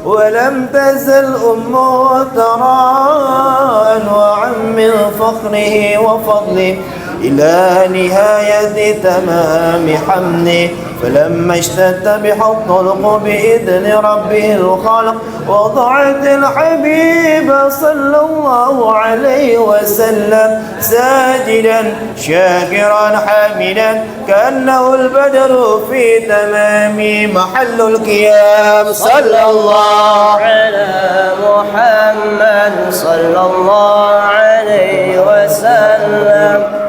ولم تزل أمه تراء وعم من فخره وفضله إلى نهاية تمام حمده. فلما اشتد بها الطلق بإذن ربه الخالق وضعت الحبيب صلى الله عليه وسلم ساجدا شاكرا حامدا كأنه البدر في تمام محل القيام. صلى الله على محمد صلى الله عليه وسلم.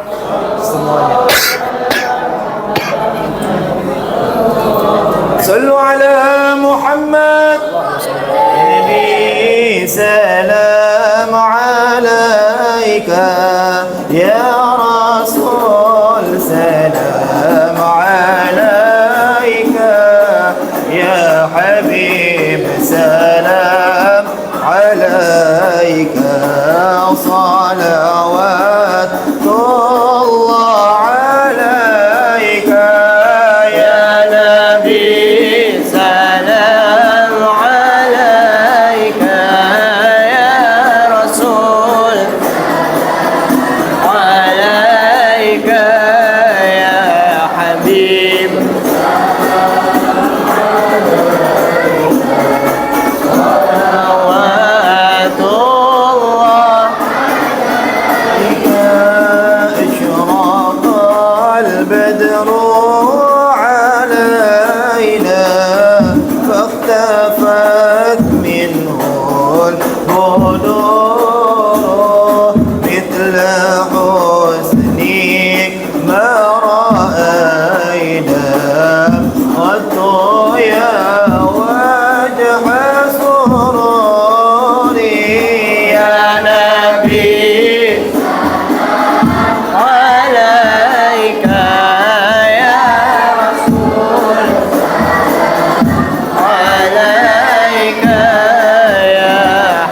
صلوا على محمد نبي سلام عليك يا رسول سلام عليك يا حبيب سلام عليك صلوات الله عليك يا نبي سلام عليك يا رسول عليك يا حبيب صلوات الله أشرق البدر علينا فاختفت منه البدور مثل حسنك ما رأينا قد يا وجه سروري يا نبي عليك يا رسول عليك يا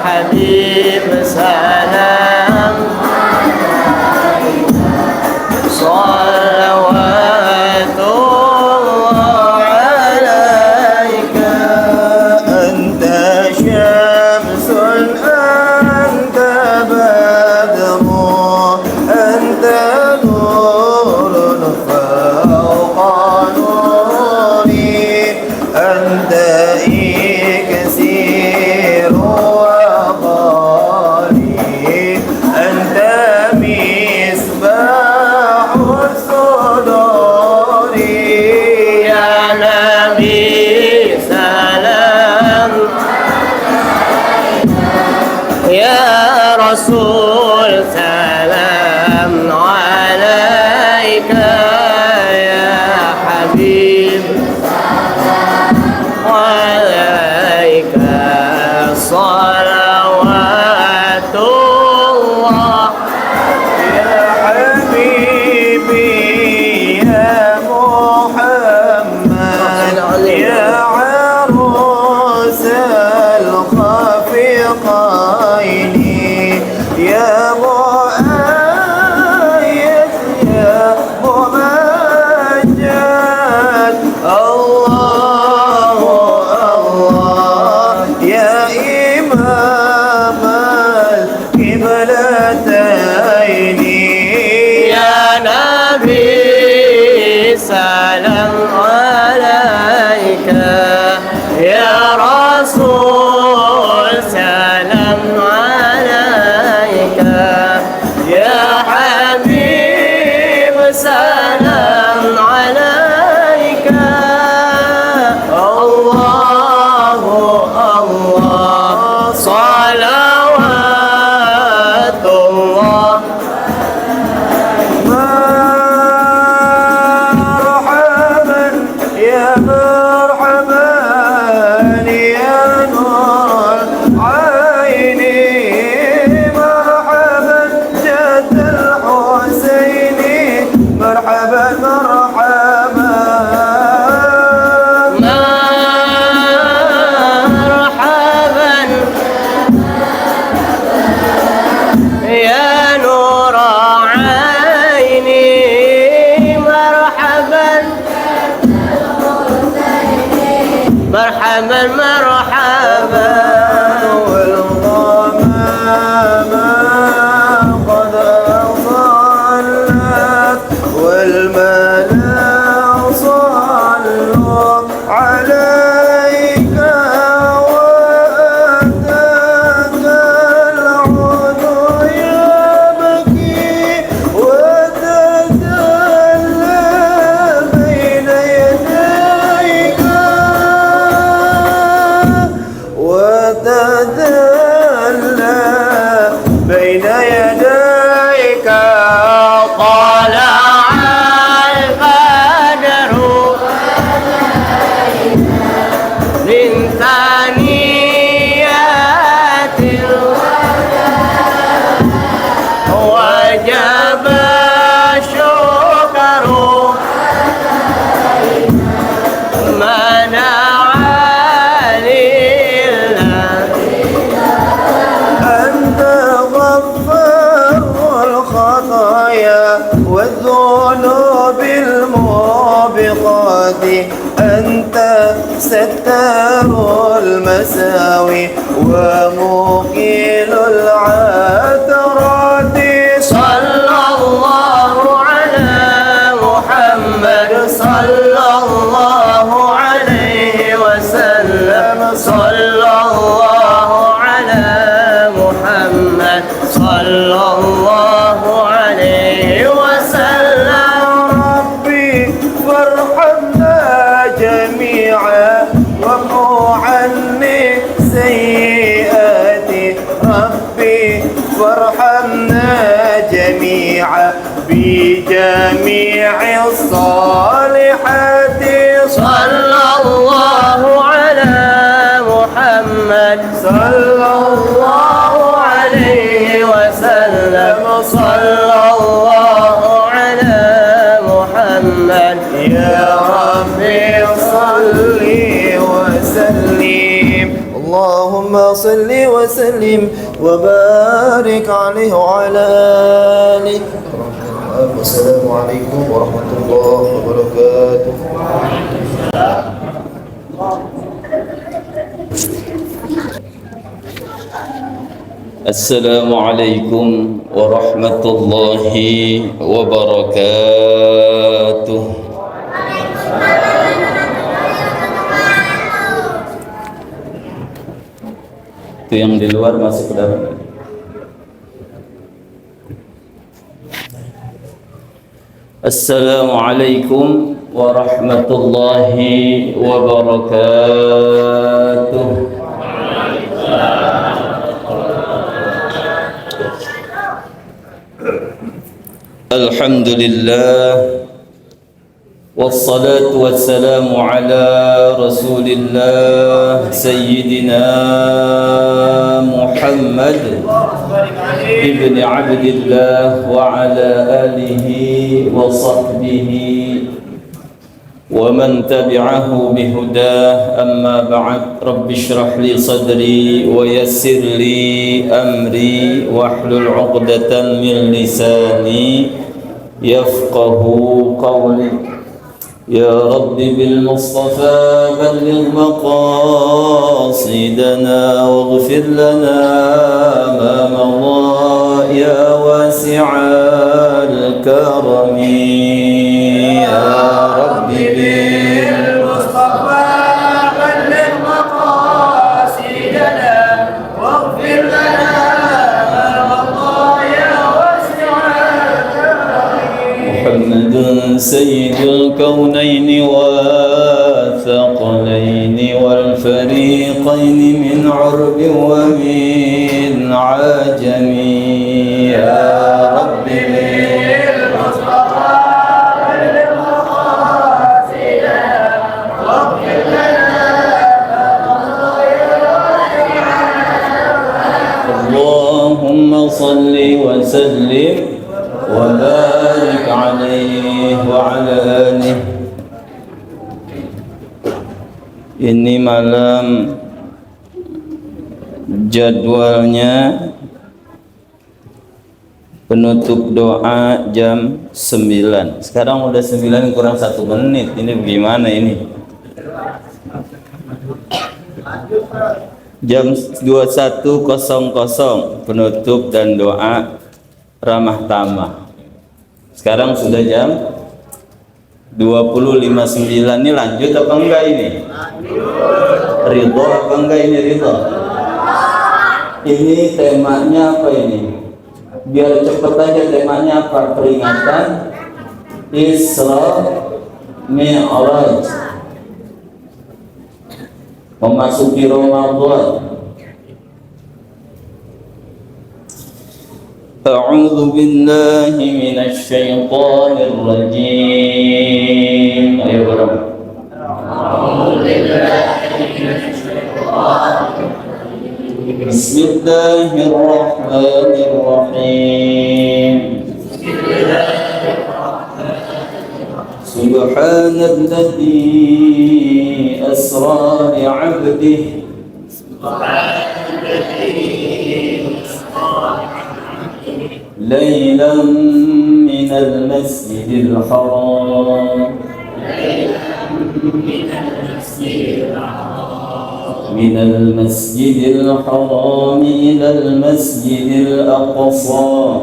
حبيب سلام صلوات الله عليك. أنت شمس أنت بدر أنت نور فوق نوري أنت إكسير وقاري أنت مصباح الصدور يا نبي سلام يا رسول سلام عليك يا حبيب عليك صلوات الله يا حبيبي يا محمد يا عروس الخفيقين يا مؤيد يا ممجد الله الله يا إمام القبلتين يا نبي سلام عليك يا رسول سلام عليك يا حبيب سلام عليك الله الله صل المساوي ومقيل العثرات. صلى الله على محمد صلى الله عليه وسلم. صلى الله على محمد صلى الله عليه وسلم. ربي فارحمنا جميعا وامحو عني سيئاتي. ربي فارحمنا جميعا بجميع الصالحات. صلى الله على محمد صلى الله عليه وسلم. صلى الله على محمد يا ربي صل وسلم. اللهم صل وسلم وبارك عليه وعلى آله. السلام عليكم ورحمة الله وبركاته. السلام عليكم ورحمة الله وبركاته. Itu yang di luar masuk ke dalam. Assalamualaikum warahmatullahi wabarakatuh. Alhamdulillah wassalatu wassalamu ala rasulillah sayyidina Muhammad ibn Abdillah wa ala alihi wa sahbihi wa man tabi'ahu bihudah. Amma ba'd. Rabbi shrah li sadri wa yassir li amri wahlul 'uqdatan min lisani yafqahu qawli. Ya Rabbi bil Mustafa balligh maqasidana waghfir lana ma madha ya wasi'al karami. Ya Rabbi bil Mustafa balligh maqasidana waghfir lana ma madha ya wasi'al karami. Muhammadun sayyidul الكونين والثقلين والفريقين من عرب ومن عجم. يا رب بالمصطفى بلغ مقاصدنا واغفر لنا اللهم صل وسلم وبارك عليه وعلى آله. Ini malam jadwalnya penutup doa jam 9. Sekarang udah 9 kurang 1 menit. Ini bagaimana ini? Jam 21.00 penutup dan doa ramah tamah. Sekarang sudah jam 20.59. Ini lanjut apa enggak ini? Ridho apa enggak ini ridho? Ini temanya apa ini? Biar cepet aja temanya apa? Peringatan Isra Mi'raj, memasuki Ramadan. أعوذ بالله من الشيطان الرجيم. أيوة برام. أعوذ بالله من الشيطان الرجيم. بسم الله الرحمن الرحيم. سبحان الذي أسرى بعبده ليلا من المسجد الحرام من المسجد الحرام إلى المسجد الأقصى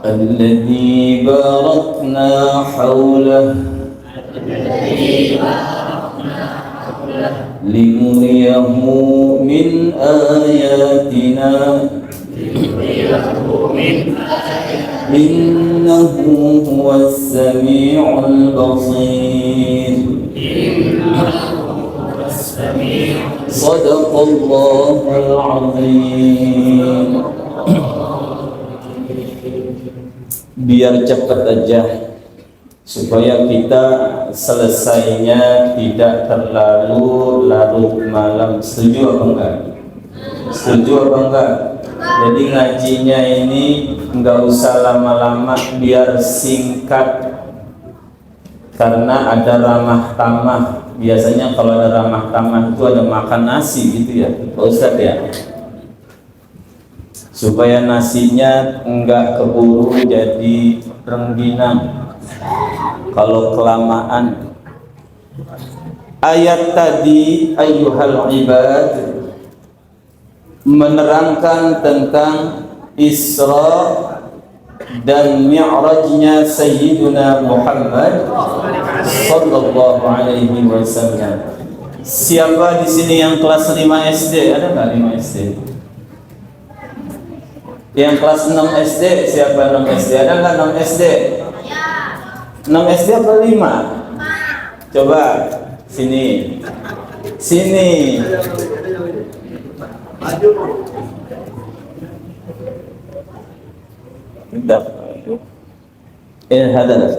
الذي باركنا حوله لنريه من آياتنا إنه هو السميع البصير صدق الله العظيم. Biar cepat aja supaya kita selesainya tidak terlalu larut malam. Setuju apa enggak? Setuju apa enggak? Jadi ngajinya ini enggak usah lama-lama, biar singkat, karena ada ramah tamah. Biasanya kalau ada ramah tamah itu ada makan nasi gitu ya Pak Ustadz ya, supaya nasinya enggak keburu jadi rengginang kalau kelamaan. Ayat tadi ayyuhal ibad menerangkan tentang Isra dan Mi'rajnya Sayyiduna Muhammad sallallahu alaihi wasallam. Siapa di sini yang kelas 5 SD? Ada enggak 5 SD? Yang kelas 6 SD, siapa 6 SD? Ada enggak 6 SD? 6 SD apa 5? Coba sini. Sini. Hadar.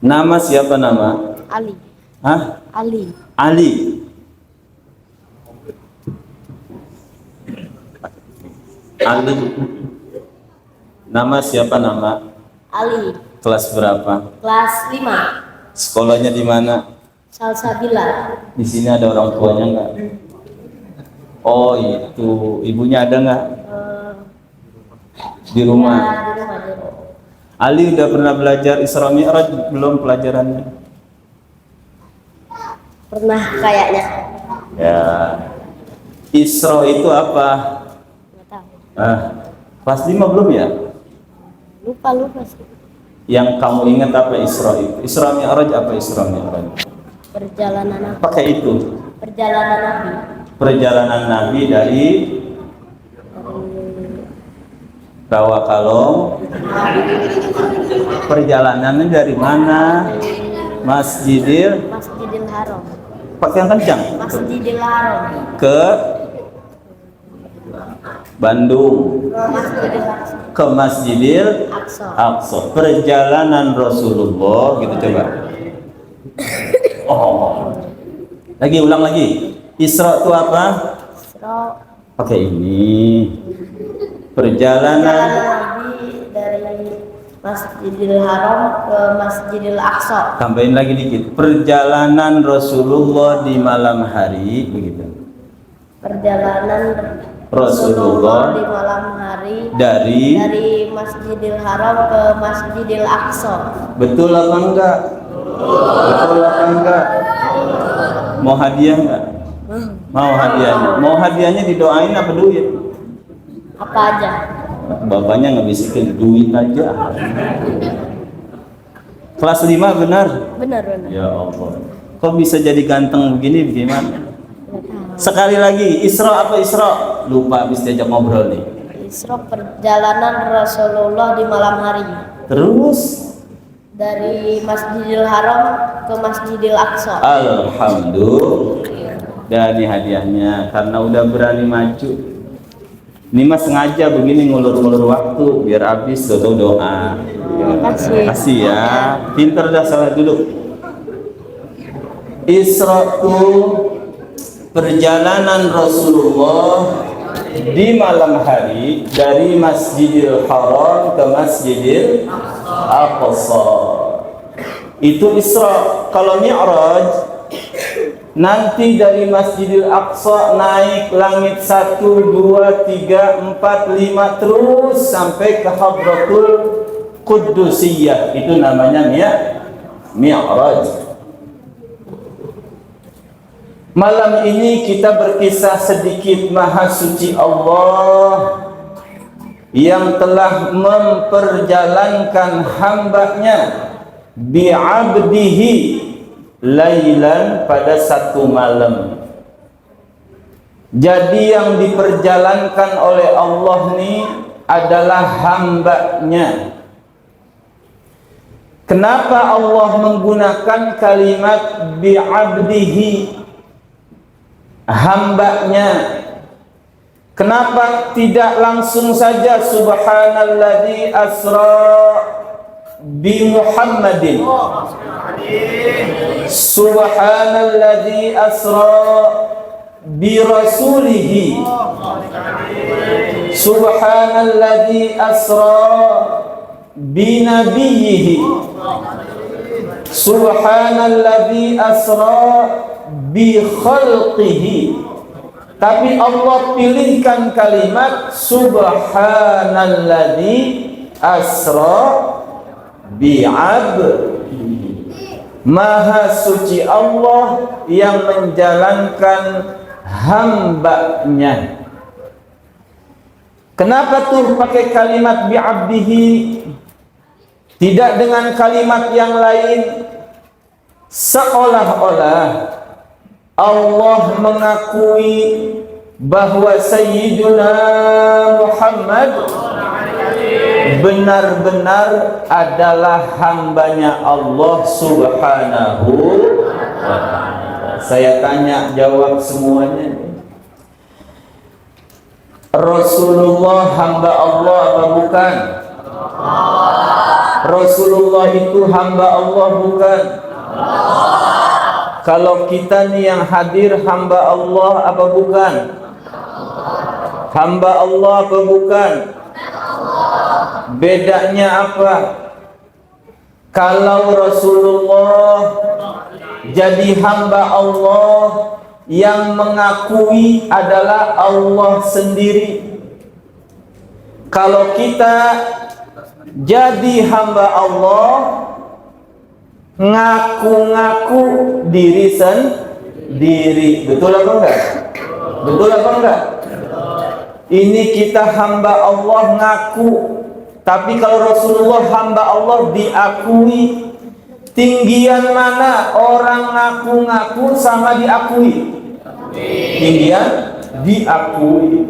Nama siapa nama? Ali. Hah? Ali. Ali. Ali. Nama siapa nama? Ali. Kelas berapa? Kelas 5. Sekolahnya di mana? Salsabila. Di sini ada orang tuanya enggak? Oh itu, ibunya ada enggak? Di rumah. Ya, di rumah. Ali udah pernah belajar Isra Mi'raj belum pelajarannya? Pernah kayaknya. Ya. Isra itu apa? Nggak tahu. Kelas 5 belum ya? Lupa sih. Yang kamu ingat apa Isra itu? Isra Mi'raj apa Isra Mi'raj? Perjalanan Nabi. Pakai itu. Perjalanan Nabi. Perjalanan Nabi dari Rawakalong. Perjalanannya dari mana? Masjidil Haram. pakai yang kencang. Masjidil Haram. Ke Bandung. Masjidil Aqsa. Ke Masjidil Aqsa. Aqsa. Perjalanan Rasulullah gitu coba. Oh. Lagi ulang lagi. Isra itu apa? Isra. Pakai ini. Perjalanan Nabi dari Masjidil Haram ke Masjidil Aqsa. tambahin lagi dikit. Perjalanan Rasulullah di malam hari begitu. Perjalanan Rasulullah di malam hari dari Masjidil Haram ke Masjidil Aqsa. betul apa enggak? Betul apa enggak? Mau hadiah enggak? Mau hadiahnya. Mau hadiahnya didoain apa duit? Apa aja? Bapaknya ngebisikin duit aja. Kelas 5 benar? Benar. Ya Allah. Kok bisa jadi ganteng begini bagaimana? Nggak tahu. Sekali lagi, Isra apa Isra? Lupa habis diajak ngobrol nih. Isra perjalanan Rasulullah di malam hari Terus dari Masjidil Haram ke Masjidil Aqsa. alhamdulillah. Dan ini hadiahnya karena udah berani maju. Ini mas sengaja begini ngulur-ngulur waktu biar habis doa. Kasih ya. Pinter dah, salah duduk. Isra itu perjalanan Rasulullah di malam hari dari Masjidil Haram ke Masjidil Aqsa. Itu Isra. Kalau Mi'raj nanti dari Masjidil Aqsa naik langit 1, 2, 3, 4, 5 terus sampai ke Hadratul Qudusiyah, itu namanya Mi'raj. Malam ini kita berkisah sedikit Maha Suci Allah yang telah memperjalankan hambanya bi'abdihi lailan pada satu malam. Jadi yang diperjalankan oleh Allah ini adalah hambanya. Kenapa Allah menggunakan kalimat bi'abdihi, hambanya? Kenapa tidak langsung saja subhanalladzi asra bi Muhammadin, subhanalladzi asra bi rasulihi, subhanalladzi asra bi nabiyhi, subhanalladzi asra bi khalqihi. Tapi Allah pilihkan kalimat subhanalladzi asra bi'abdihi. Maha suci Allah yang menjalankan hambanya. Kenapa tuh pakai kalimat bi'abdihi, tidak dengan kalimat yang lain? Seolah-olah Allah mengakui bahwa Sayyiduna Muhammad benar-benar adalah hambanya Allah Subhanahu wa ta'ala. Saya tanya, jawab semuanya. Rasulullah hamba Allah apa bukan? Rasulullah itu hamba Allah bukan? Kalau kita nih yang hadir hamba Allah apa bukan? Hamba Allah apa bukan? Bedanya apa? Kalau Rasulullah jadi hamba Allah, yang mengakui adalah Allah sendiri. Kalau kita jadi hamba Allah, ngaku-ngaku diri sendiri. Betul apa enggak? Betul apa enggak? Ini kita hamba Allah ngaku. Tapi kalau Rasulullah hamba Allah diakui. Tinggian mana orang ngaku-ngaku sama diakui? Tinggian diakui.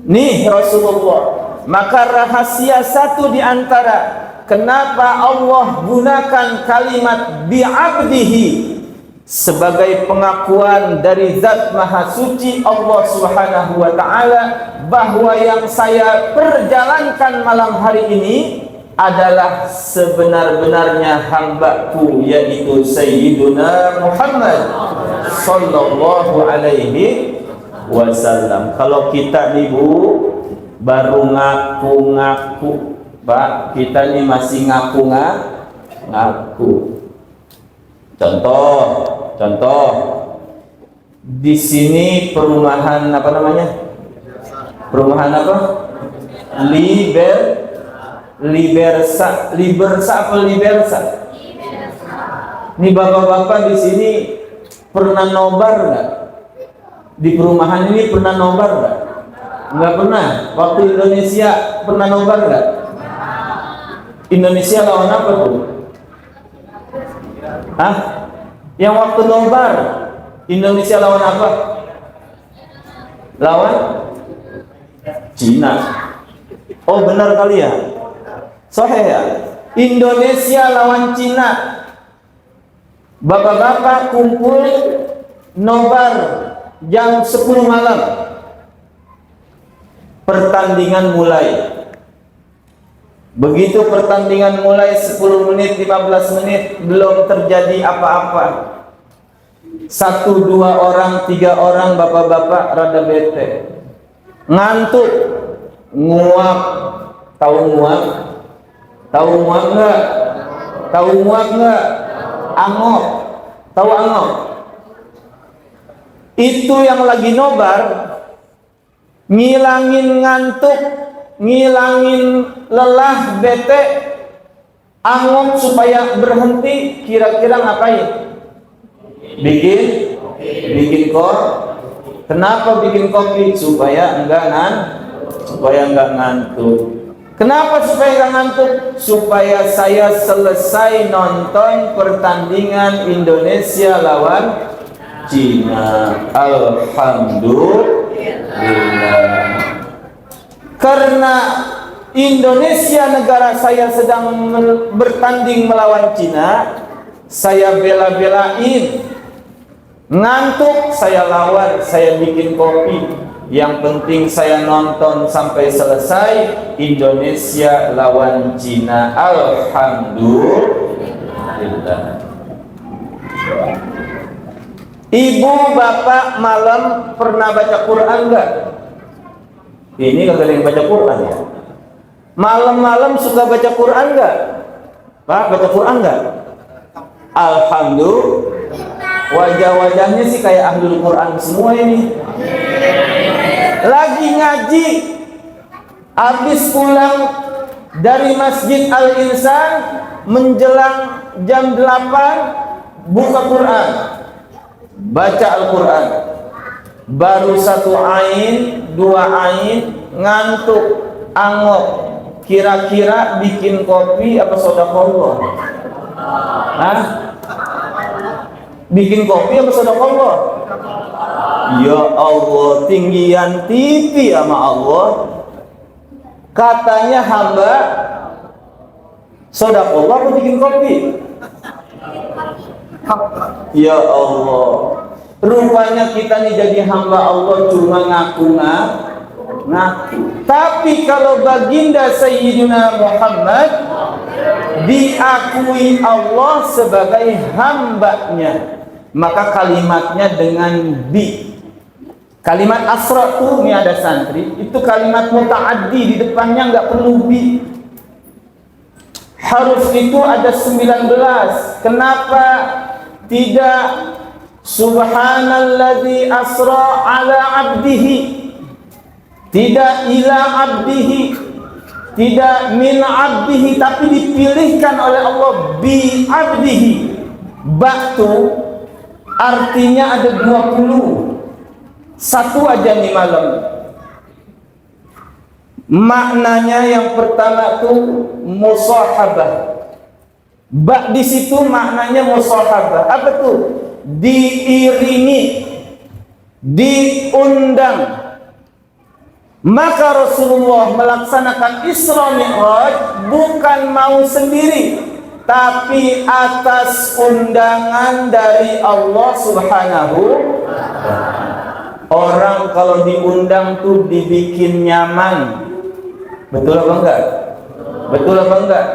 Nih Rasulullah. Maka rahasia satu di antara kenapa Allah gunakan kalimat bi'abdihi sebagai pengakuan dari zat maha suci Allah Subhanahu wa ta'ala bahwa yang saya perjalankan malam hari ini adalah sebenar-benarnya hambaku, yaitu Sayyiduna Muhammad sallallahu alaihi wasallam. Kalau kita nih Bu baru ngaku-ngaku, Pak, kita ini masih ngaku-ngaku. Contoh, di sini perumahan apa namanya? Perumahan apa? Libersa apa Libersa? Ini bapak-bapak di sini pernah nobar nggak? Di perumahan ini pernah nobar nggak? Nggak pernah. Waktu Indonesia pernah nobar nggak? Indonesia lawan apa tuh? Hah? Yang waktu nobar Indonesia lawan apa? Lawan Cina. Oh benar kali ya? Sahih ya? Indonesia lawan Cina. Bapak-bapak kumpul nobar jam 10 malam. Pertandingan mulai. Begitu pertandingan mulai 10 menit, 15 menit belum terjadi apa-apa. 1, 2 orang, 3 orang bapak-bapak rada bete. Ngantuk, nguap. Tahu nguap? Tahu nguap enggak? Tahu nguap enggak? Angop. Tahu angop? Itu yang lagi nobar, ngilangin ngantuk, ngilangin lelah, bete, Angon supaya berhenti, kira-kira ngapain? Bikin kopi. Kenapa bikin kopi? Supaya enggak ngantuk. Kenapa supaya enggak ngantuk? Supaya saya selesai nonton pertandingan Indonesia lawan Cina. Alhamdulillah. Karena Indonesia negara saya sedang bertanding melawan Cina, saya bela-belain. Ngantuk saya lawan, saya bikin kopi. Yang penting saya nonton sampai selesai Indonesia lawan Cina. Alhamdulillah. Ibu bapak malam pernah baca Quran enggak? Ini kagak ada yang baca Quran ya. Malam-malam suka baca Quran enggak? Pak, baca Quran enggak? Alhamdulillah. Wajah-wajahnya sih kayak ahlul Quran semua ini. Lagi ngaji, habis pulang dari Masjid Al-Insan menjelang jam 8 buka Quran, baca Al-Quran. Baru 1 ain, 2 ain, ngantuk, angop. Kira-kira bikin kopi apa sedekah? Hah? Bikin kopi apa sedekah? Ya Allah, tinggian TV sama Allah. Katanya hamba sedekah apa bikin kopi? Ya Allah, rupanya kita nih jadi hamba Allah cuma ngaku. Tapi kalau baginda Sayyidina Muhammad diakui Allah sebagai hambanya, maka kalimatnya dengan bi. Kalimat asra tuh, ini ada santri, itu kalimat muta'addi, di depannya nggak perlu bi. Harus itu ada 19. Kenapa tidak subhanalladzi asra ala abdihi? Tidak ila abdihi, tidak min abdihi, tapi dipilihkan oleh Allah bi abdihi. Ba'tu artinya ada 20. Satu aja nih malam. Maknanya yang pertama tuh musahabah. Ba di situ maknanya musahabah. Apa tuh? Diiringi, diundang. Maka Rasulullah melaksanakan Isra Mi'raj bukan mau sendiri, tapi atas undangan dari Allah Subhanahu wa ta'ala. Orang kalau diundang tuh dibikin nyaman. Betul apa enggak? Betul apa enggak?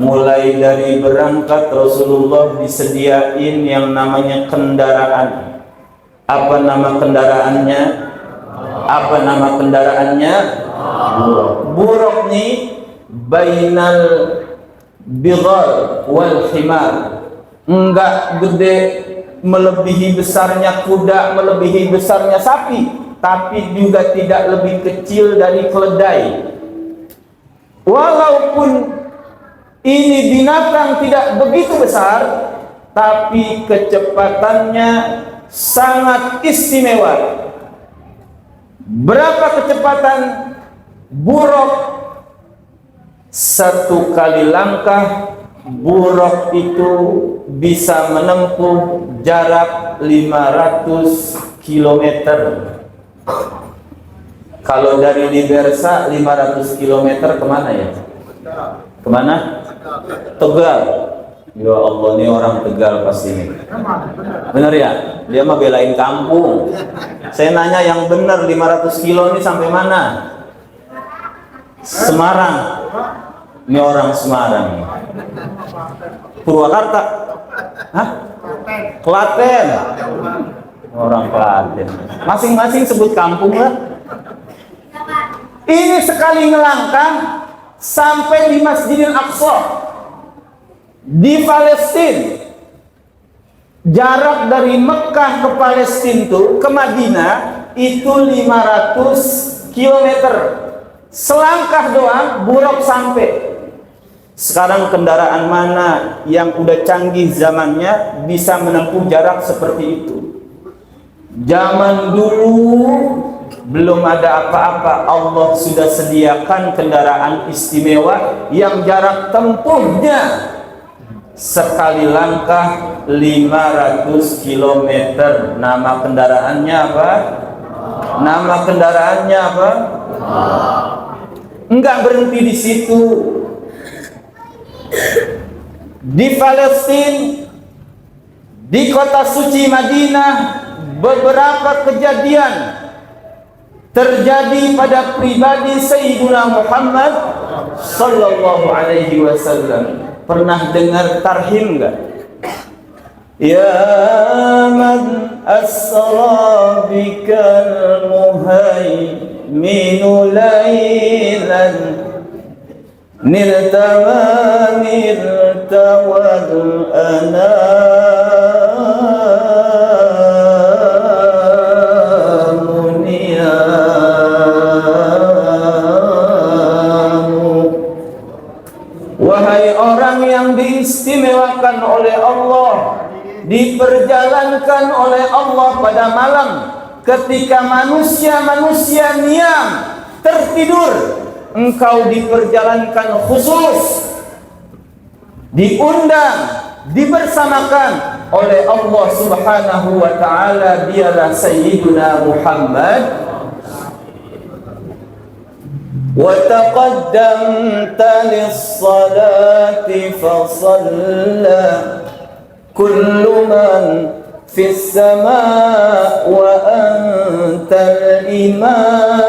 Mulai dari berangkat Rasulullah disediain yang namanya kendaraan. Apa nama kendaraannya? Apa nama kendaraannya? Buruk nih bainal bighal wal himar. Enggak gede melebihi besarnya kuda, melebihi besarnya sapi, tapi juga tidak lebih kecil dari keledai. Walaupun ini binatang tidak begitu besar, tapi kecepatannya sangat istimewa. Berapa kecepatan buruk? 1 kali langkah buruk itu bisa menempuh jarak 500 km. Kalau dari Libersa 500 km kemana ya? Kemana? Tegal. Ya Allah, ini orang Tegal pasti ini. Bener ya? Dia mah belain kampung. Saya nanya yang bener, 500 kilo ini sampai mana? Semarang. Ini orang Semarang. Purwakarta. Hah? Klaten. Orang Klaten. Masing-masing sebut kampung lah. Ini sekali ngelangkah sampai di Masjidil Aqsa di Palestina. Jarak dari Mekah ke Palestina tuh ke Madinah itu 500 km. Selangkah doang buruk sampai. Sekarang kendaraan mana yang udah canggih zamannya bisa menempuh jarak seperti itu? Zaman dulu belum ada apa-apa, Allah sudah sediakan kendaraan istimewa yang jarak tempuhnya sekali langkah 500 km. Nama kendaraannya apa? Nama kendaraannya apa? Enggak berhenti di situ. Di Palestina, di kota suci Madinah, beberapa kejadian terjadi pada pribadi Sayyidina Muhammad sallallahu alaihi wasallam. Pernah dengar tarhim enggak? Ya man asra bikal muhaiminu laylan niltama niltawal Wahai orang yang diistimewakan oleh Allah, diperjalankan oleh Allah pada malam ketika manusia-manusia niam tertidur, engkau diperjalankan khusus, diundang, dibersamakan oleh Allah Subhanahu wa ta'ala. Dialah Sayyiduna Muhammad. Wa taqaddamta lis-salati fa shalla kullu man fis sama' wa anta al-imam.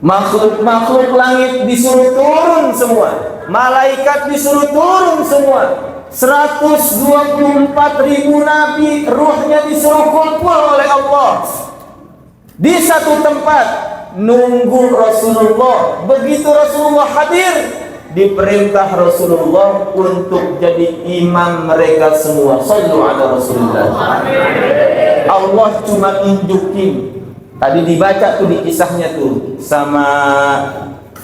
Makhluk-makhluk langit disuruh turun semua, malaikat disuruh turun semua, 124.000 nabi ruhnya disuruh kumpul oleh Allah di satu tempat nunggu Rasulullah. Begitu Rasulullah hadir, diperintah Rasulullah untuk jadi imam mereka semua. Sallu ala Rasulullah. Allah cuma tunjukin. Tadi dibaca tuh di kisahnya tuh sama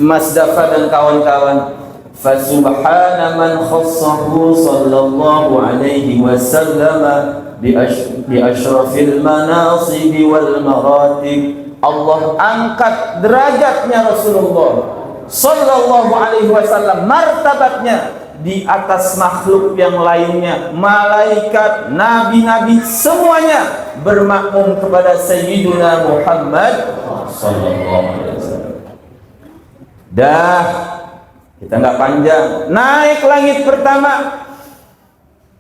Mas Dafa dan kawan-kawan. Fasubhana man khassahu sallallahu alaihi wasallam bi asyrafil manasib wal maratib. Allah angkat derajatnya Rasulullah sallallahu alaihi wasallam, martabatnya di atas makhluk yang lainnya. Malaikat, nabi-nabi semuanya bermakmum kepada Sayyiduna Muhammad sallallahu alaihi wasallam. Dah, kita nggak panjang, naik langit pertama,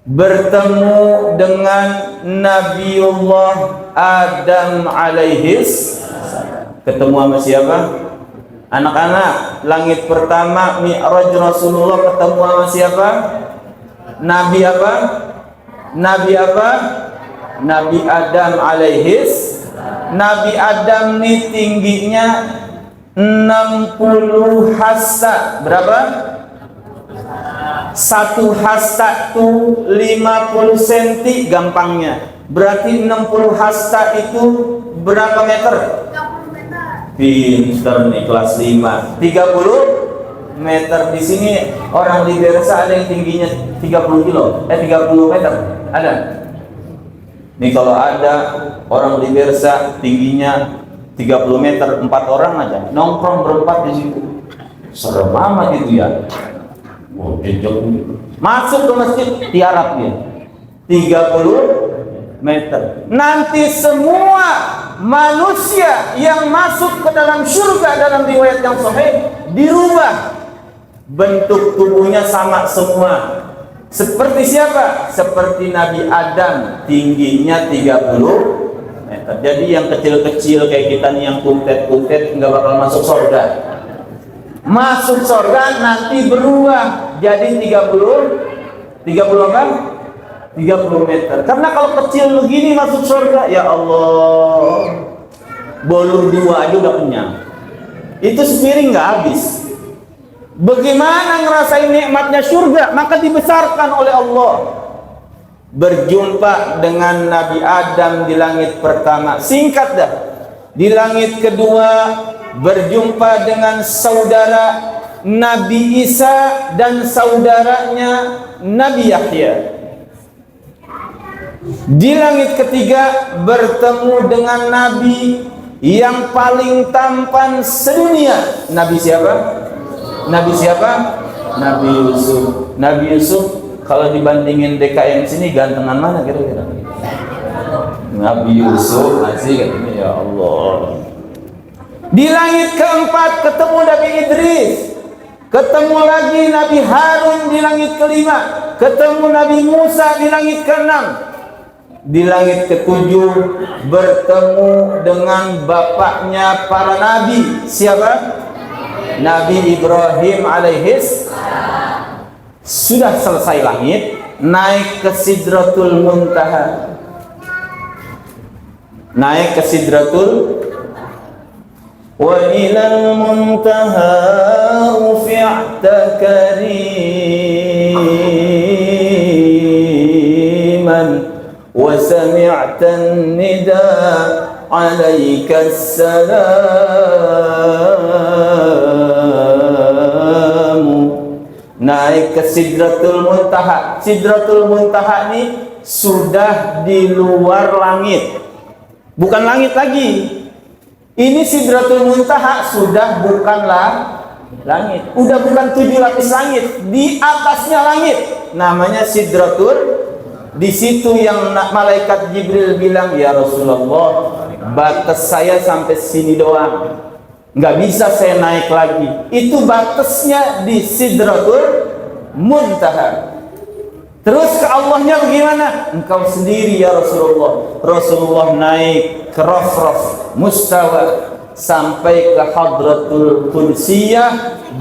bertemu dengan Nabiullah Adam alaihis. Ketemu sama siapa? Anak-anak, langit pertama Mi'raj Rasulullah ketemu sama siapa? Nabi apa? Nabi apa? Nabi Adam alaihis. Nabi Adam ini tingginya 60 hasta. Berapa? Satu hasta itu 50 cm gampangnya. Berarti 60 hasta itu berapa meter? 30 meter. Pinter nih, kelas 5. 30 meter. Di sini orang di Bersa ada yang tingginya 30 meter. Ada? Nih kalau ada orang di Bersa tingginya 30 meter, 4 orang aja nongkrong berempat di situ. Serem amat itu ya. Oh, masuk ke masjid tiarap dia 30 meter. Nanti semua manusia yang masuk ke dalam surga dalam riwayat yang sahih dirubah bentuk tubuhnya sama semua. Seperti siapa? Seperti Nabi Adam, tingginya 30 meter. Jadi yang kecil-kecil kayak kita nih, yang kuntet-kuntet nggak bakal masuk surga. Masuk surga nanti berubah jadi 30 apa? 30 meter. Karena kalau kecil begini masuk surga, ya Allah, bolu 2 aja udah kenyang. Itu sepiring nggak habis. Bagaimana ngerasain nikmatnya surga? Maka dibesarkan oleh Allah. Berjumpa dengan Nabi Adam di langit pertama, singkat dah. Di langit kedua berjumpa dengan saudara Nabi Isa dan saudaranya Nabi Yahya. Di langit ketiga bertemu dengan Nabi yang paling tampan sedunia. Nabi siapa? Nabi siapa? Nabi Yusuf. Nabi Yusuf kalau dibandingin DKM sini gantengan mana kira-kira? Nabi Yusuf asik katanya, ya Allah. Di langit keempat ketemu Nabi Idris, ketemu lagi Nabi Harun di langit kelima, ketemu Nabi Musa di langit keenam. Di langit ketujuh bertemu dengan bapaknya para nabi. Siapa? Nabi Ibrahim alaihis. Sudah selesai langit, naik ke Sidratul Muntaha. Naik ke Sidratul wa ilal muntaha rufi'ta kariman wa sami'tan nida alaika salam. Naik ke Sidratul Muntaha. Sidratul Muntaha ini sudah di luar langit, bukan langit lagi. Ini Sidratul Muntaha sudah bukanlah langit, udah bukan 7 lapis langit, di atasnya langit, namanya Sidratul. Di situ yang malaikat Jibril bilang, ya Rasulullah, batas saya sampai sini doang, nggak bisa saya naik lagi. Itu batasnya di Sidratul Muntaha. Terus ke Allahnya bagaimana? Engkau sendiri ya Rasulullah. Rasulullah naik ke Rafraf Mustawa sampai ke Hadratul Qudsiyah,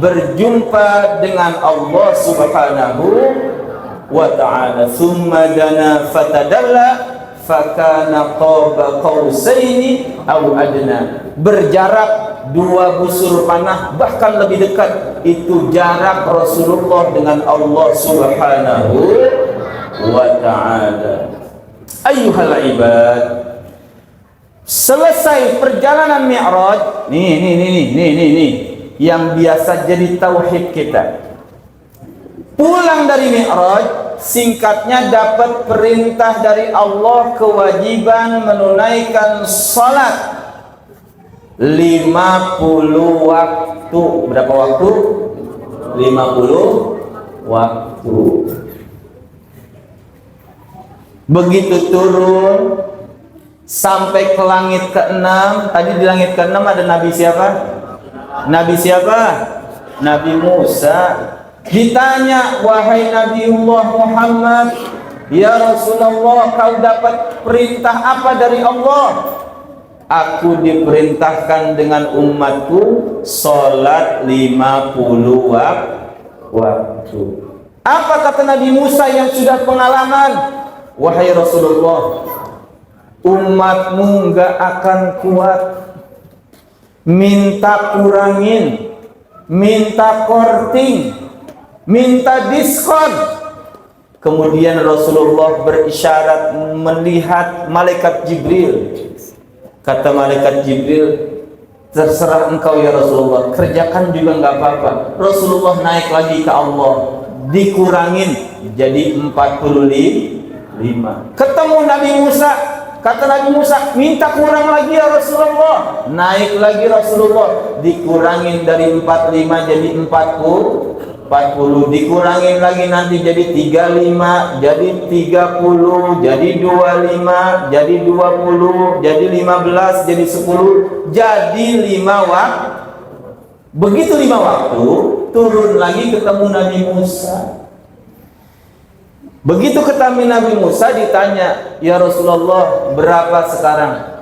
berjumpa dengan Allah Subhanahu wa ta'ala. Thumma dana fatadalla fakana qaba qausaini aw adna. Berjarak 2 busur panah, bahkan lebih dekat. Itu jarak Rasulullah dengan Allah Subhanahu wa ta'ala. Ayyuhal ibad, selesai perjalanan Mi'raj. Nih yang biasa jadi tauhid kita. Pulang dari Mi'raj, singkatnya dapat perintah dari Allah, kewajiban menunaikan salat 50 waktu. Berapa waktu? 50 waktu. Begitu turun sampai ke langit ke-6. Tadi di langit ke-6 ada Nabi siapa? Nabi siapa? Nabi Musa. Ditanya, wahai Nabiullah Muhammad, ya Rasulullah, kau dapat perintah apa dari Allah? Aku diperintahkan dengan umatku salat 50 waktu. Apa kata Nabi Musa yang sudah pengalaman? Wahai Rasulullah, umatmu nggak akan kuat. Minta kurangin, minta korting, minta diskon. Kemudian Rasulullah berisyarat melihat malaikat Jibril. Kata malaikat Jibril, terserah engkau ya Rasulullah, kerjakan juga nggak apa-apa. Rasulullah naik lagi ke Allah, dikurangin jadi 45. Ketemu Nabi Musa, kata Nabi Musa, minta kurang lagi ya Rasulullah. Naik lagi Rasulullah, dikurangin dari 45 jadi 40, dikurangin lagi nanti jadi 35, jadi 30, jadi 25, jadi 20, jadi 15, jadi 10, jadi 5 waktu. Begitu 5 waktu, turun lagi ketemu Nabi Musa. Begitu ketemu Nabi Musa, ditanya, ya Rasulullah, berapa sekarang?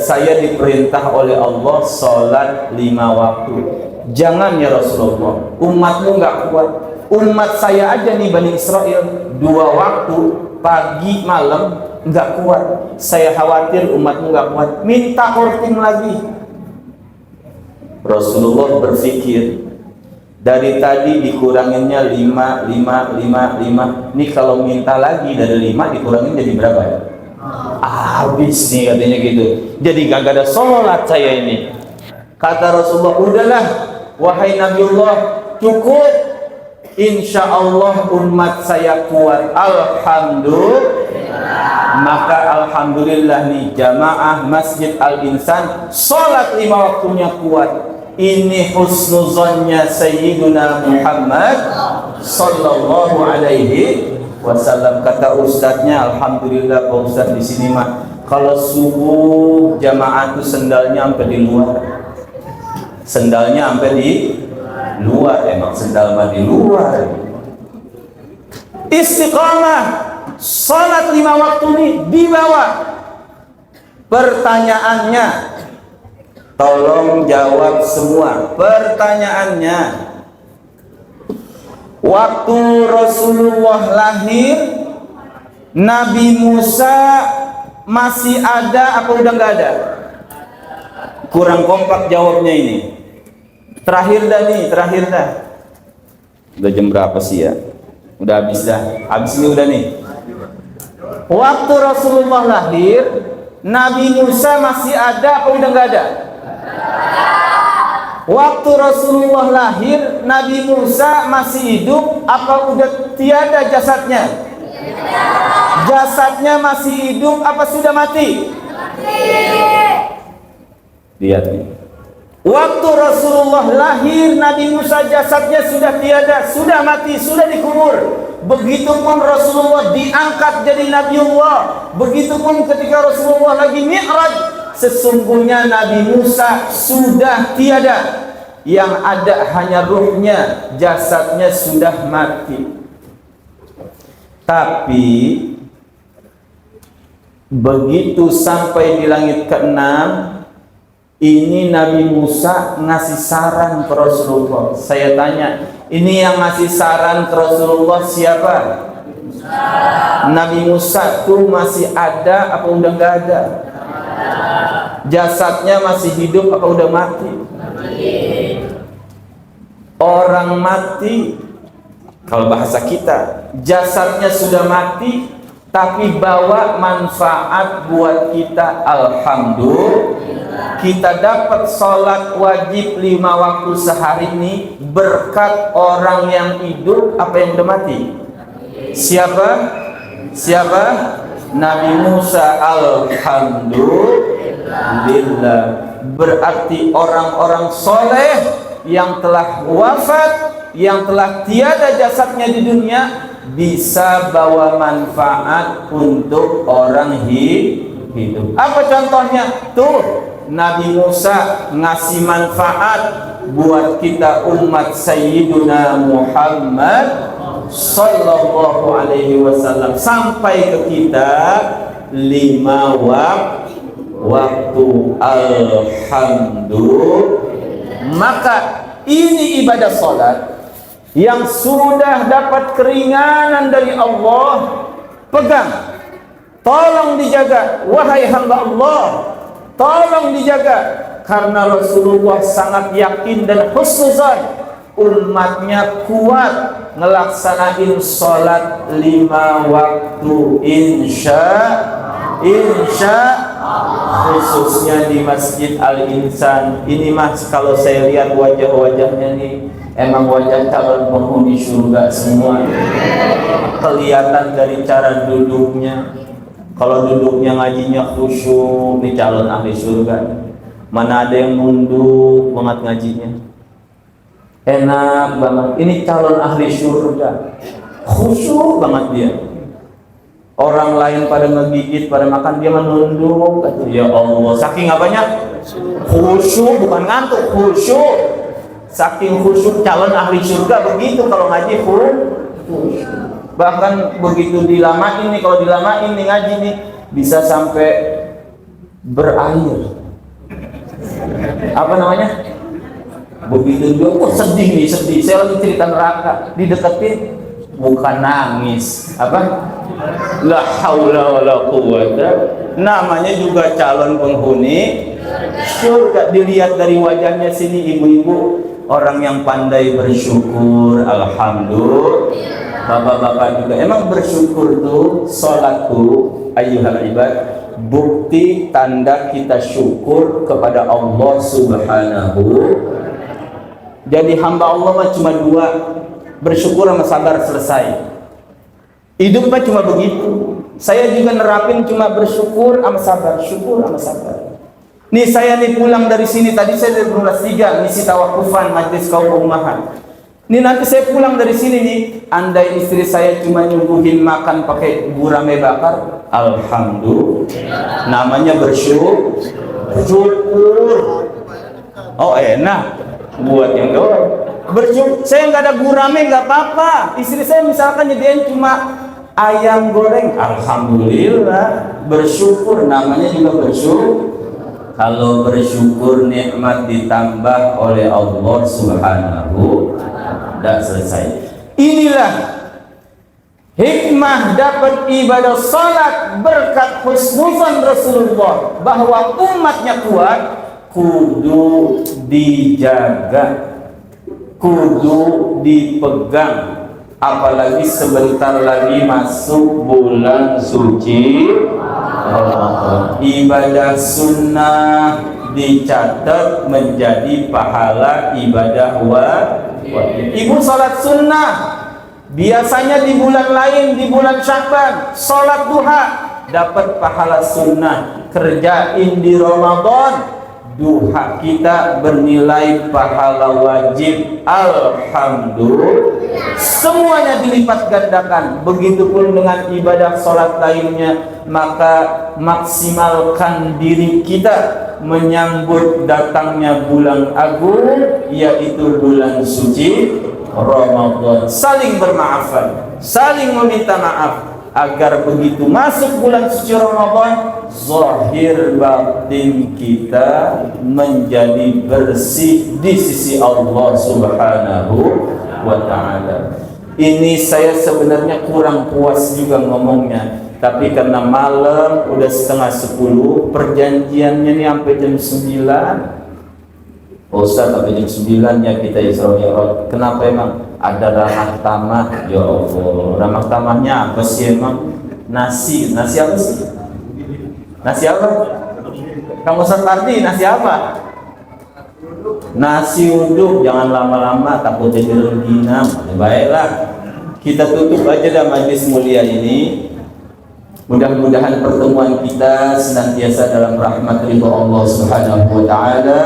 Saya diperintah oleh Allah salat 5 waktu. Jangan ya Rasulullah, umatmu nggak kuat. Umat saya aja nih Bani Israel 2 waktu, pagi malam, nggak kuat. Saya khawatir umatmu nggak kuat, minta korting lagi. Rasulullah berpikir, dari tadi dikuranginnya 5. Nih kalau minta lagi dari 5 dikurangin jadi berapa ya? Habis nih katanya gitu. Jadi gak ada sholat saya ini. Kata Rasulullah, udahlah wahai Nabiullah, cukup, insya Allah umat saya kuat. Alhamdulillah. Maka alhamdulillah nih jamaah Masjid Al-Insan sholat 5 waktunya kuat. Ini husnuzonnya Sayyiduna Muhammad sallallahu alaihi wasallam. Kata ustadznya, alhamdulillah Pak Ustadz di sini mah kalau subuh jamaah itu sendalnya sampai di luar. Sendalnya sampai di luar, emang sendal mah di luar. Istiqamah, salat 5 waktu ini di bawah. Pertanyaannya, tolong jawab semua. Pertanyaannya, waktu Rasulullah lahir, Nabi Musa masih ada apa udah nggak ada? Kurang kompak jawabnya ini. Terakhir dah. Udah jam berapa sih ya? Udah habis dah. Habis ini udah nih. Waktu Rasulullah lahir, Nabi Musa masih ada apa udah nggak ada? Waktu Rasulullah lahir, Nabi Musa masih hidup apa udah tiada jasadnya? Jasadnya masih hidup apa sudah mati? Lihat nih. Waktu Rasulullah lahir, Nabi Musa jasadnya sudah tiada, sudah mati, sudah dikubur. Begitupun Rasulullah diangkat jadi Nabiullah. Begitupun ketika Rasulullah lagi Mi'raj, sesungguhnya Nabi Musa sudah tiada. Yang ada hanya ruhnya, jasadnya sudah mati. Tapi begitu sampai di langit ke-6, ini Nabi Musa ngasih saran ke Rasulullah. Saya tanya, ini yang ngasih saran ke Rasulullah siapa? Nabi Musa tuh masih ada apa udah nggak ada? Jasadnya masih hidup apa udah mati? Orang mati, kalau bahasa kita, jasadnya sudah mati, tapi bawa manfaat buat kita. Alhamdulillah, kita dapat sholat wajib 5 waktu sehari ini berkat orang yang hidup apa yang udah mati. Siapa? Nabi Musa. Alhamdulillah. Berarti orang-orang soleh yang telah wafat, yang telah tiada jasadnya di dunia, bisa bawa manfaat untuk orang hidup. Apa contohnya? Tuh, Nabi Musa ngasih manfaat buat kita umat Sayyiduna Muhammad sallallahu alaihi wasallam sampai ke kita 5 waktu. Alhamdulillah. Maka ini ibadah salat yang sudah dapat keringanan dari Allah. Pegang, tolong dijaga, wahai hamba Allah, tolong dijaga, karena Rasulullah sangat yakin dan husnuzan umatnya kuat ngelaksanain sholat 5 waktu insya khususnya di Masjid Al-Insan ini. Mas, kalau saya lihat wajah-wajahnya nih, emang wajah calon penghuni surga semua. Kelihatan dari cara duduknya. Kalau duduknya ngajinya khusyuk, nih calon ahli surga. Mana ada yang nunduk banget ngajinya, enak banget. Ini calon ahli surga, khusyuk banget dia. Orang lain pada ngegigit, pada makan, dia menunduk. Ya Allah, saking apanya? Khusyuk, bukan ngantuk, khusyuk. Saking khusyuk calon ahli surga begitu kalau ngaji khusyuk. Bahkan begitu dilamain nih, kalau dilamain nih ngaji nih, bisa sampai berair. Apa namanya? Begitu dia, sedih nih, sedih. Saya lagi cerita neraka, dideketin, bukan nangis. Apa? La haula wala quwwata. Namanya juga calon penghuni surga. Dilihat dari wajahnya sini, ibu-ibu, orang yang pandai bersyukur. Alhamdulillah. Bapak-bapak juga emang bersyukur tuh. Sholat tuh, ayyuhal ibad, bukti tanda kita syukur kepada Allah Subhanahu. Jadi hamba Allah mah cuma dua, bersyukur sama sabar, selesai. Hidup mah cuma begitu. Saya juga nerapin cuma bersyukur sama sabar, syukur sama sabar. Nih saya nih pulang dari sini, tadi saya dari Berulas 3 ngisi tawakufan majlis kaum ummahat. Nih nanti saya pulang dari sini nih, andai istri saya cuma nyuguhin makan pakai gurame bakar, alhamdulillah. Namanya bersyukur. Oh enak buat yang doang. Bersyukur. Saya nggak ada gurame nggak apa-apa. Istri saya misalkan nyediain cuma ayam goreng, alhamdulillah. Bersyukur, namanya juga bersyukur. Kalau bersyukur nikmat ditambah oleh Allah Subhanahu, dah selesai. Inilah hikmah dapat ibadah salat berkat husnuzan Rasulullah, bahwa umatnya kuat kudu dijaga, kudu dipegang. Apalagi sebentar lagi masuk bulan suci Ramadan. Ibadah sunnah dicatat menjadi pahala ibadah wajib. Ibu salat sunnah biasanya di bulan lain, di bulan Sya'ban, salat duha dapat pahala sunnah. Kerjain di Ramadan, duha kita bernilai pahala wajib, alhamdulillah. Semuanya dilipat gandakan. Begitupun dengan ibadah sholat lainnya. Maka maksimalkan diri kita menyambut datangnya bulan agung, yaitu bulan suci Ramadan. Saling bermaafan, saling meminta maaf, agar begitu masuk bulan suci Ramadan, zahir batin kita menjadi bersih di sisi Allah Subhanahu wa ta'ala. Ini saya sebenarnya kurang puas juga ngomongnya, tapi karena malam udah 9:30, perjanjiannya nih sampai jam 9. Ustaz, sampai jam 9 ya kita Isra Mi'raj. Kenapa emang? Ada ramah tamah. Ya Allah, ramah tamahnya apa sih emang? Nasi apa sih? Nasi apa? Kamu Ustaz Ardi, nasi apa? Nasi uduk, jangan lama-lama takut jadi rengginang. Baiklah, kita tutup aja dah majlis mulia ini. Mudah-mudahan pertemuan kita senantiasa dalam rahmat ridha Allah Subhanahu wa ta'ala.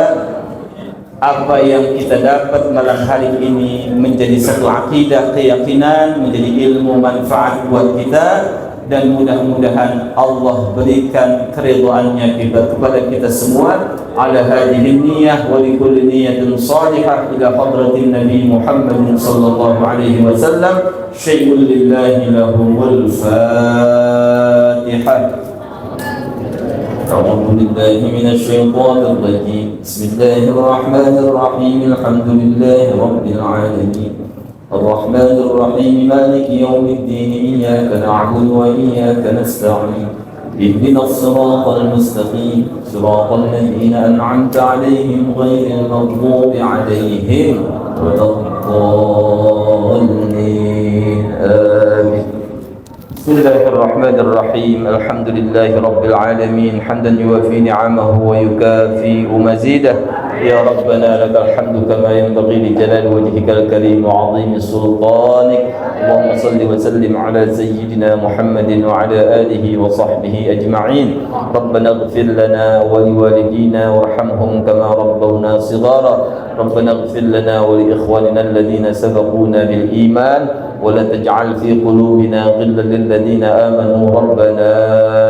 Apa yang kita dapat malam hari ini menjadi satu akidah, keyakinan, menjadi ilmu manfaat buat kita, dan mudah-mudahan Allah berikan keridhaannya kepada kita semua. Ala hadhihi niyyah wa li kulli niyyatin salihah ila hadratin Nabi Muhammad sallallahu alaihi wasallam. Syai'un lillahi lahumul Fatihah. أعوذ بالله من الشيطان الرجيم. بسم الله الرحمن الرحيم. الحمد لله رب العالمين الرحمن الرحيم مالك يوم الدين. إياك نعبد وإياك نستعين. اهدنا الصراط المستقيم صراط الذين أنعمت عليهم غير المغضوب عليهم ولا الضالين. آمين. بسم الله الرحمن الرحيم. الحمد لله رب العالمين حمدا يوافي نعمه ويكافئ مزيده. يا ربنا لك الحمد كما ينبغي لجلال وجهك الكريم وعظيم سلطانك. اللهم صل وسلم على سيدنا محمد وعلى آله وصحبه أجمعين. ربنا اغفر لنا ولوالدينا وارحمهم كما ربونا صغارا. ربنا اغفر لنا ولإخواننا الذين سبقونا بالإيمان ولا تجعل في قلوبنا غلا للذين آمنوا ربنا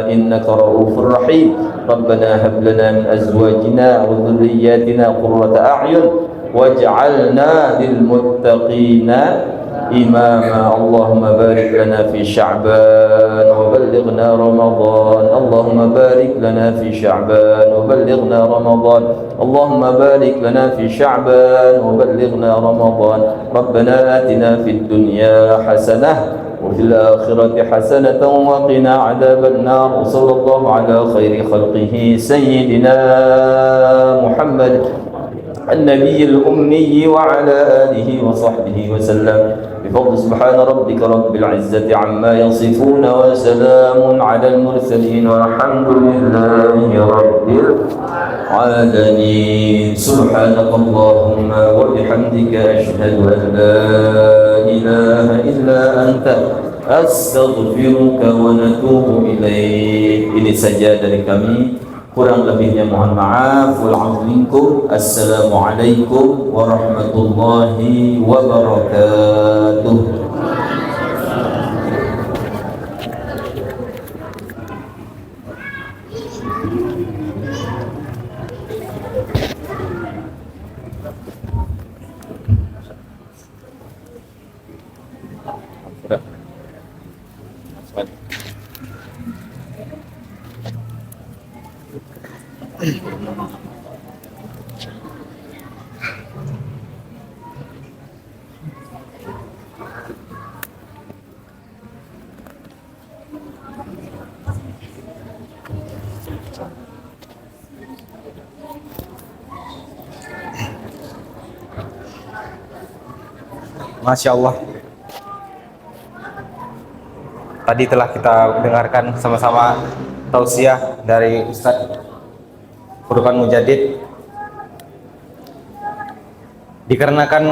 إنك رؤوف رحيم. ربنا هب لنا من أزواجنا وذرياتنا قرة أعين واجعلنا للمتقين إماما. اللهم بارك لنا في شعبان وبلغنا رمضان. اللهم بارك لنا في شعبان وبلغنا رمضان. اللهم بارك لنا في شعبان وبلغنا رمضان. ربنا آتنا في الدنيا حسنة وفي الآخرة حسنة وقنا عذاب النار. وصلى الله على خير خلقه سيدنا محمد النبي الأمي وعلى آله وصحبه وسلم بفضل سبحان ربك رب العزة عما يصفون وسلام على المرسلين والحمد لله رب العالمين سبحانك اللهم وبحمدك أشهد أن لا إله إلا أنت أستغفرك ونتوب إليك. Ini saja dari kami, kurang lebihnya mohon maaf. Wal minkum. Assalamualaikum warahmatullahi wabarakatuh. Masya Allah. Tadi telah kita dengarkan sama-sama tausiah dari Ustadz Furqan Mujadid. Dikarenakan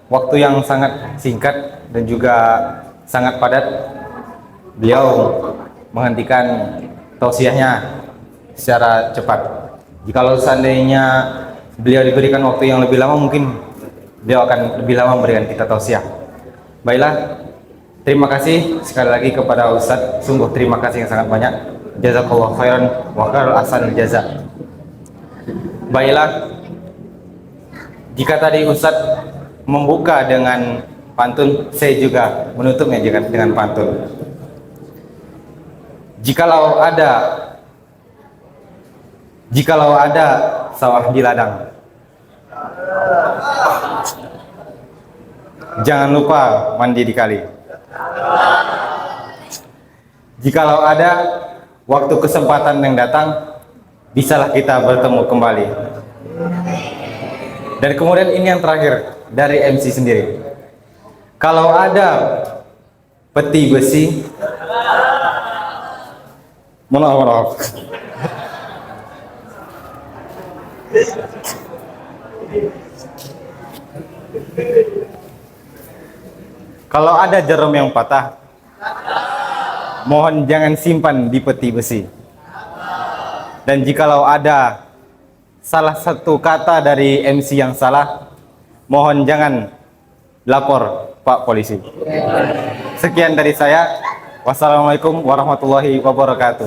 waktu yang sangat singkat dan juga sangat padat, beliau menghentikan tausiahnya secara cepat. Jikalau seandainya beliau diberikan waktu yang lebih lama, mungkin beliau akan lebih lama memberikan kita tausiah. Baiklah, terima kasih sekali lagi kepada Ustadz. Sungguh terima kasih yang sangat banyak. Jazakallahu khairan wa khairul ahsanil jaza. Baiklah, jika tadi Ustadz membuka dengan pantun, saya juga menutupnya dengan pantun. Jikalau ada sawah di ladang, jangan lupa mandi di kali. Jikalau ada waktu kesempatan yang datang, bisalah kita bertemu kembali. Dan kemudian ini yang terakhir dari MC sendiri. Kalau ada peti besi, maaf. Kalau ada jarum yang patah, mohon jangan simpan di peti besi. Dan jikalau ada salah satu kata dari MC yang salah, mohon jangan lapor Pak Polisi. Sekian dari saya. Wassalamualaikum warahmatullahi wabarakatuh.